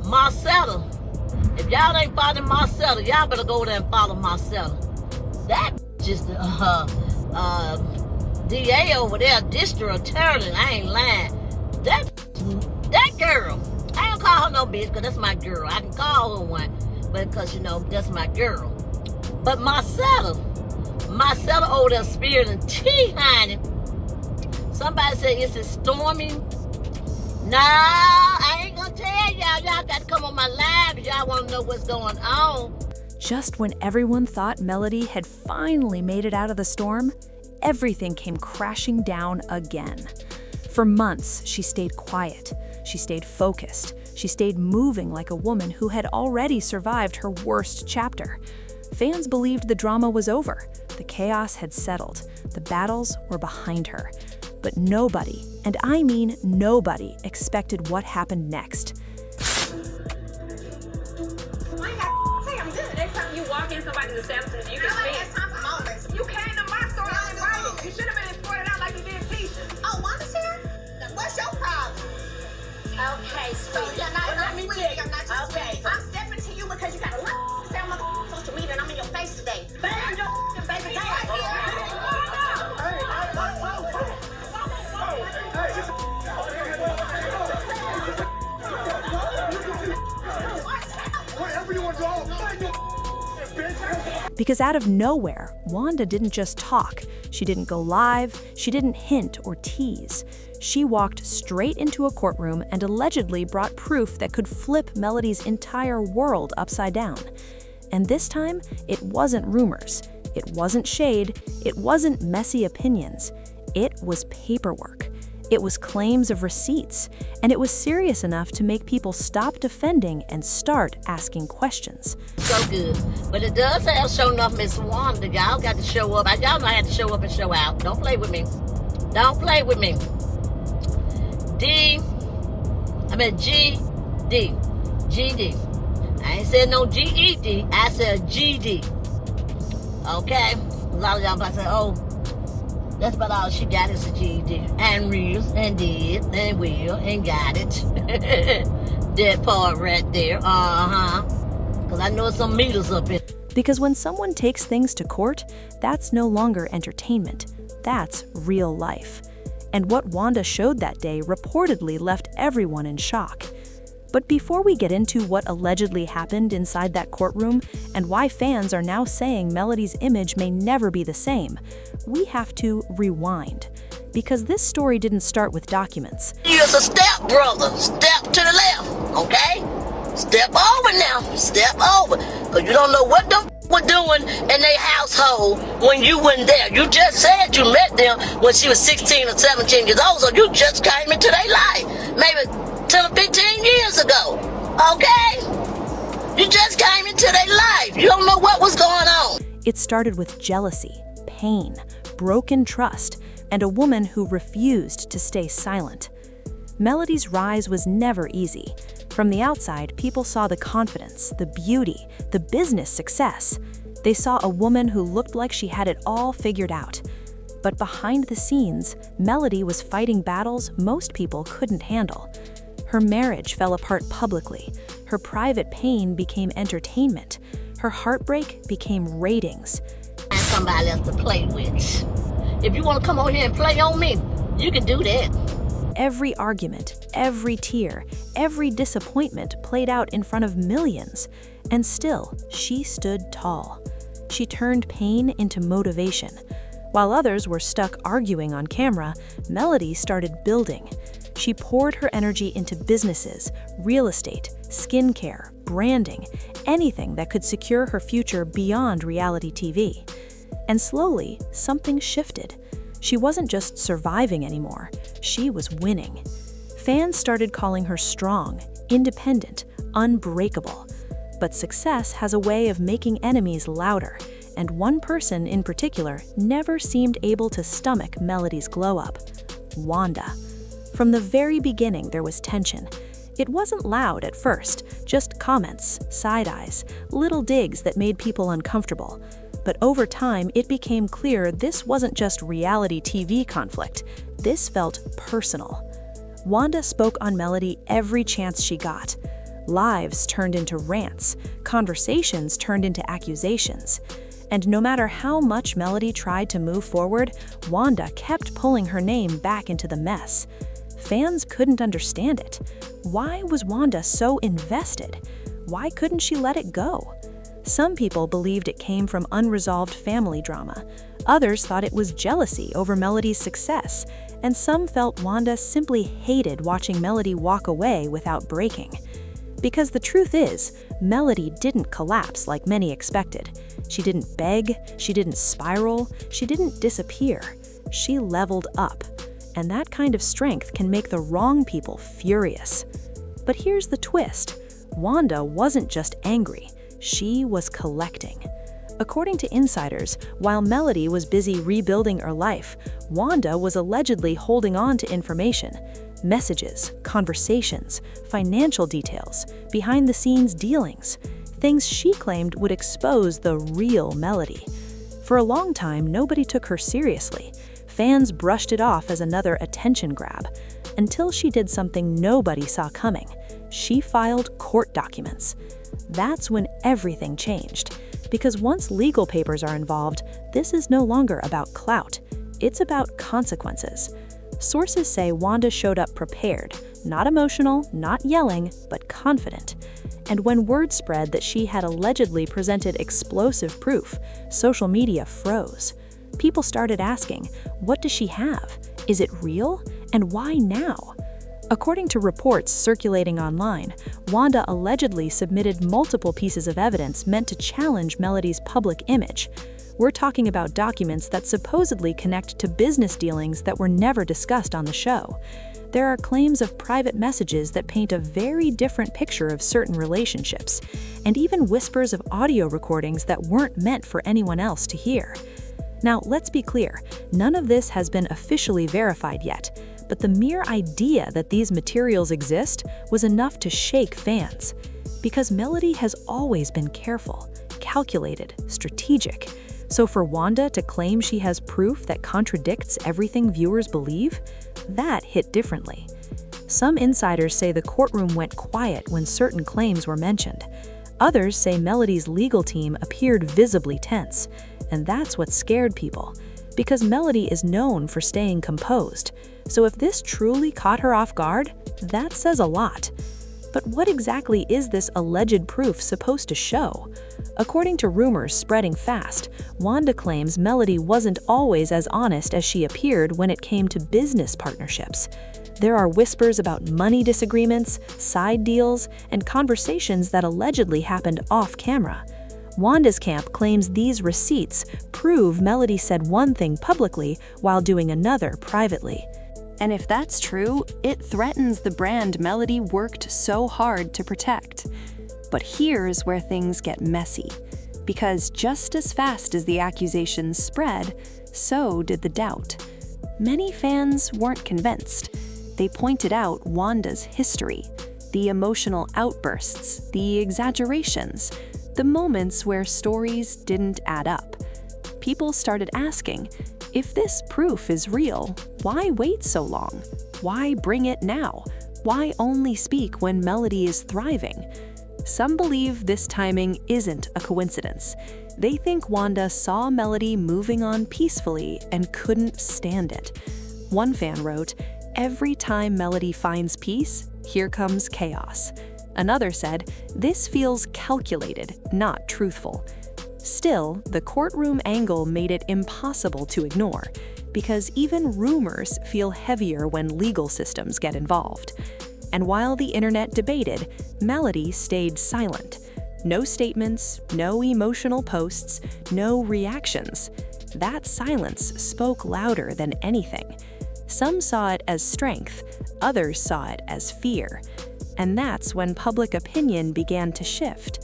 Marcella. If y'all ain't following Marcella, y'all better go there and follow Marcella. That just DA over there, district attorney, I ain't lying. That girl, I don't call her no bitch because that's my girl. I can call her one, but because, that's my girl. But Marcella over there spilling tea, honey. Somebody said, is it storming? Nah, I ain't gonna tell y'all. Y'all got to come on my live if y'all want to know what's going on. Just when everyone thought Melody had finally made it out of the storm, everything came crashing down again. For months, she stayed quiet. She stayed focused. She stayed moving like a woman who had already survived her worst chapter. Fans believed the drama was over. The chaos had settled. The battles were behind her. But nobody, and I mean nobody, expected what happened next. Walk in somebody's establishment, you can speak. You came to my store uninvited. You should have been escorted out like you did Tisha. Oh, Wanda's here? What's your problem? Okay, So sweetie. you're not Let me sweetie. check. I'm not your Okay. sweetie. I'm stepping to you because you got a lot to say on my social media and I'm in your face today. Bang your baby dad. Whatever you want to do, Because out of nowhere, Wanda didn't just talk. She didn't go live. She didn't hint or tease. She walked straight into a courtroom and allegedly brought proof that could flip Melody's entire world upside down. And this time, it wasn't rumors. It wasn't shade. It wasn't messy opinions. It was paperwork. It was claims of receipts. And it was serious enough to make people stop defending and start asking questions. So good. But it does have show enough Miss Wanda. Y'all got to show up. Y'all know I have to show up and show out. Don't play with me. Don't play with me. GD. GD. I ain't said no GED. I said GD. Okay? A lot of y'all might say, oh, that's about all she got is a GED. And real, and did, and will, and got it. That part right there. Because I know some meters up in. Because when someone takes things to court, that's no longer entertainment. That's real life. And what Wanda showed that day reportedly left everyone in shock. But before we get into what allegedly happened inside that courtroom and why fans are now saying Melody's image may never be the same, we have to rewind. Because this story didn't start with documents. Here's a step, brother. Step to the left, okay? Step over now. Step over. Because you don't know what them were doing in their household when you weren't there. You just said you met them when she was 16 or 17 years old, so you just came into their life. Maybe 10 or 15 years ago, okay? You just came into their life. You don't know what was going on. It started with jealousy, pain, broken trust, and a woman who refused to stay silent. Melody's rise was never easy. From the outside, people saw the confidence, the beauty, the business success. They saw a woman who looked like she had it all figured out. But behind the scenes, Melody was fighting battles most people couldn't handle. Her marriage fell apart publicly. Her private pain became entertainment. Her heartbreak became ratings. And somebody else to play with. If you want to come over here and play on me, you can do that. Every argument, every tear, every disappointment played out in front of millions. And still, she stood tall. She turned pain into motivation. While others were stuck arguing on camera, Melody started building. She poured her energy into businesses, real estate, skincare, branding, anything that could secure her future beyond reality TV. And slowly, something shifted. She wasn't just surviving anymore, she was winning. Fans started calling her strong, independent, unbreakable. But success has a way of making enemies louder, and one person in particular never seemed able to stomach Melody's glow-up: Wanda. From the very beginning, there was tension. It wasn't loud at first, just comments, side-eyes, little digs that made people uncomfortable. But over time, it became clear this wasn't just reality TV conflict. This felt personal. Wanda spoke on Melody every chance she got. Lives turned into rants, conversations turned into accusations. And no matter how much Melody tried to move forward, Wanda kept pulling her name back into the mess. Fans couldn't understand it. Why was Wanda so invested? Why couldn't she let it go? Some people believed it came from unresolved family drama. Others thought it was jealousy over Melody's success. And some felt Wanda simply hated watching Melody walk away without breaking. Because the truth is, Melody didn't collapse like many expected. She didn't beg, she didn't spiral, she didn't disappear. She leveled up. And that kind of strength can make the wrong people furious. But here's the twist. Wanda wasn't just angry, she was collecting. According to insiders, while Melody was busy rebuilding her life, Wanda was allegedly holding on to information. Messages, conversations, financial details, behind-the-scenes dealings, things she claimed would expose the real Melody. For a long time, nobody took her seriously. Fans brushed it off as another attention grab, until she did something nobody saw coming. She filed court documents. That's when everything changed. Because once legal papers are involved, this is no longer about clout. It's about consequences. Sources say Wanda showed up prepared, not emotional, not yelling, but confident. And when word spread that she had allegedly presented explosive proof, social media froze. People started asking, what does she have? Is it real? And why now? According to reports circulating online, Wanda allegedly submitted multiple pieces of evidence meant to challenge Melody's public image. We're talking about documents that supposedly connect to business dealings that were never discussed on the show. There are claims of private messages that paint a very different picture of certain relationships, and even whispers of audio recordings that weren't meant for anyone else to hear. Now, let's be clear, none of this has been officially verified yet, but the mere idea that these materials exist was enough to shake fans. Because Melody has always been careful, calculated, strategic. So for Wanda to claim she has proof that contradicts everything viewers believe, that hit differently. Some insiders say the courtroom went quiet when certain claims were mentioned. Others say Melody's legal team appeared visibly tense, and that's what scared people. Because Melody is known for staying composed. So if this truly caught her off guard, that says a lot. But what exactly is this alleged proof supposed to show? According to rumors spreading fast, Wanda claims Melody wasn't always as honest as she appeared when it came to business partnerships. There are whispers about money disagreements, side deals, and conversations that allegedly happened off-camera. Wanda's camp claims these receipts prove Melody said one thing publicly while doing another privately. And if that's true, it threatens the brand Melody worked so hard to protect. But here's where things get messy. Because just as fast as the accusations spread, so did the doubt. Many fans weren't convinced. They pointed out Wanda's history, the emotional outbursts, the exaggerations, the moments where stories didn't add up. People started asking, if this proof is real, why wait so long? Why bring it now? Why only speak when Melody is thriving? Some believe this timing isn't a coincidence. They think Wanda saw Melody moving on peacefully and couldn't stand it. One fan wrote, "Every time Melody finds peace, here comes chaos." Another said, "This feels calculated, not truthful." Still, the courtroom angle made it impossible to ignore, because even rumors feel heavier when legal systems get involved. And while the internet debated, Melody stayed silent. No statements, no emotional posts, no reactions. That silence spoke louder than anything. Some saw it as strength, others saw it as fear. And that's when public opinion began to shift.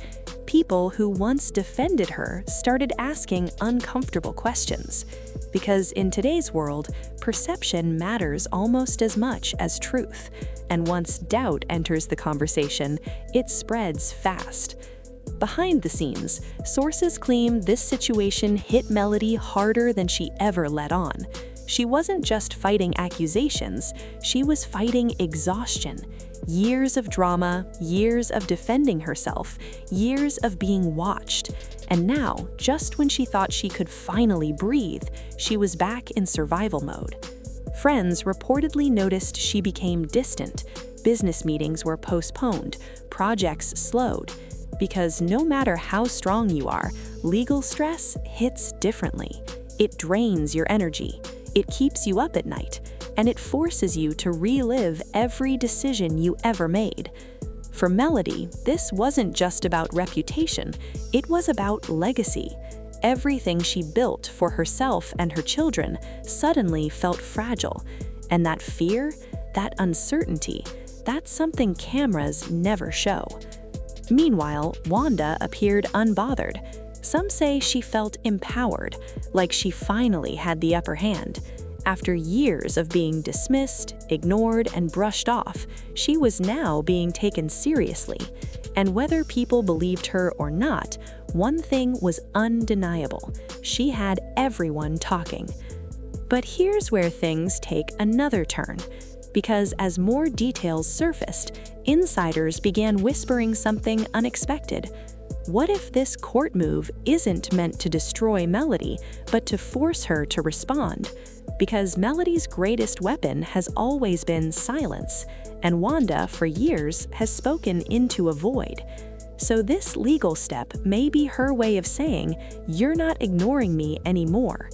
People who once defended her started asking uncomfortable questions. Because in today's world, perception matters almost as much as truth. And once doubt enters the conversation, it spreads fast. Behind the scenes, sources claim this situation hit Melody harder than she ever let on. She wasn't just fighting accusations, she was fighting exhaustion. Years of drama, years of defending herself, years of being watched. And now, just when she thought she could finally breathe, she was back in survival mode. Friends reportedly noticed she became distant. Business meetings were postponed, projects slowed. Because no matter how strong you are, legal stress hits differently. It drains your energy, it keeps you up at night, and it forces you to relive every decision you ever made. For Melody, this wasn't just about reputation, it was about legacy. Everything she built for herself and her children suddenly felt fragile. And that fear, that uncertainty, that's something cameras never show. Meanwhile, Wanda appeared unbothered. Some say she felt empowered, like she finally had the upper hand. After years of being dismissed, ignored, and brushed off, she was now being taken seriously. And whether people believed her or not, one thing was undeniable: she had everyone talking. But here's where things take another turn. Because as more details surfaced, insiders began whispering something unexpected. What if this court move isn't meant to destroy Melody, but to force her to respond? Because Melody's greatest weapon has always been silence, and Wanda, for years, has spoken into a void. So this legal step may be her way of saying, "You're not ignoring me anymore."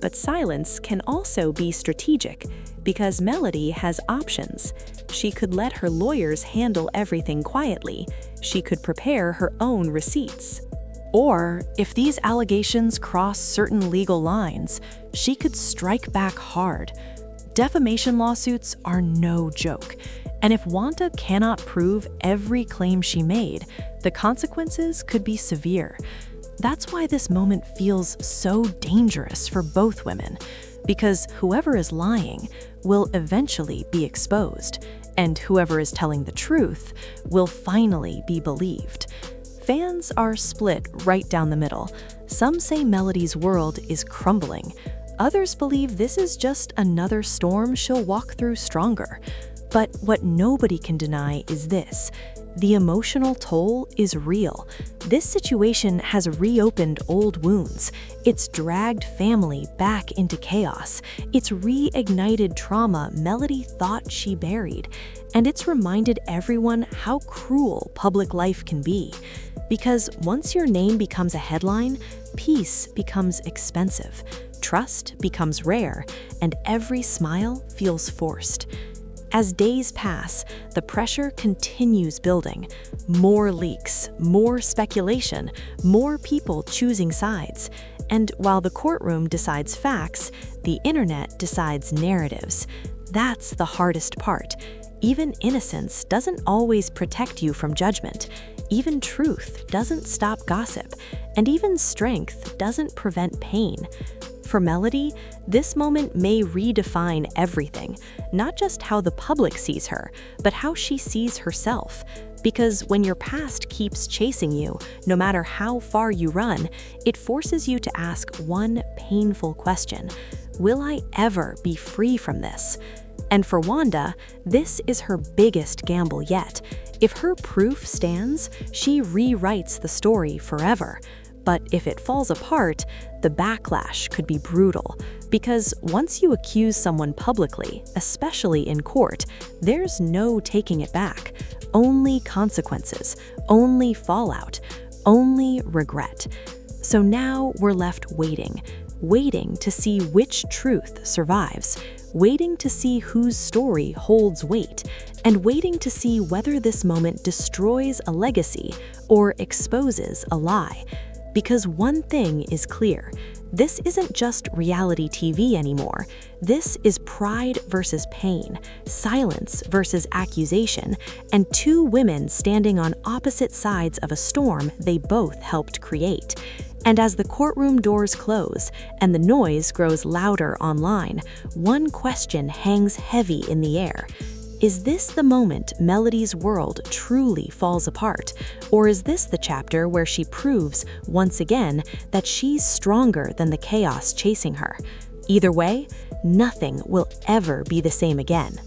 But silence can also be strategic, because Melody has options. She could let her lawyers handle everything quietly. She could prepare her own receipts. Or, if these allegations cross certain legal lines, she could strike back hard. Defamation lawsuits are no joke, and if Wanda cannot prove every claim she made, the consequences could be severe. That's why this moment feels so dangerous for both women, because whoever is lying will eventually be exposed, and whoever is telling the truth will finally be believed. Fans are split right down the middle. Some say Melody's world is crumbling. Others believe this is just another storm she'll walk through stronger. But what nobody can deny is this: the emotional toll is real. This situation has reopened old wounds. It's dragged family back into chaos. It's reignited trauma Melody thought she buried. And it's reminded everyone how cruel public life can be. Because once your name becomes a headline, peace becomes expensive, trust becomes rare, and every smile feels forced. As days pass, the pressure continues building. More leaks, more speculation, more people choosing sides. And while the courtroom decides facts, the internet decides narratives. That's the hardest part. Even innocence doesn't always protect you from judgment. Even truth doesn't stop gossip. And even strength doesn't prevent pain. For Melody, this moment may redefine everything, not just how the public sees her, but how she sees herself. Because when your past keeps chasing you, no matter how far you run, it forces you to ask one painful question: will I ever be free from this? And for Wanda, this is her biggest gamble yet. If her proof stands, she rewrites the story forever. But if it falls apart, the backlash could be brutal. Because once you accuse someone publicly, especially in court, there's no taking it back. Only consequences, only fallout, only regret. So now we're left waiting to see which truth survives, waiting to see whose story holds weight, and waiting to see whether this moment destroys a legacy or exposes a lie. Because one thing is clear: this isn't just reality TV anymore. This is pride versus pain, silence versus accusation, and two women standing on opposite sides of a storm they both helped create. And as the courtroom doors close and the noise grows louder online, one question hangs heavy in the air. Is this the moment Melody's world truly falls apart? Or is this the chapter where she proves, once again, that she's stronger than the chaos chasing her? Either way, nothing will ever be the same again.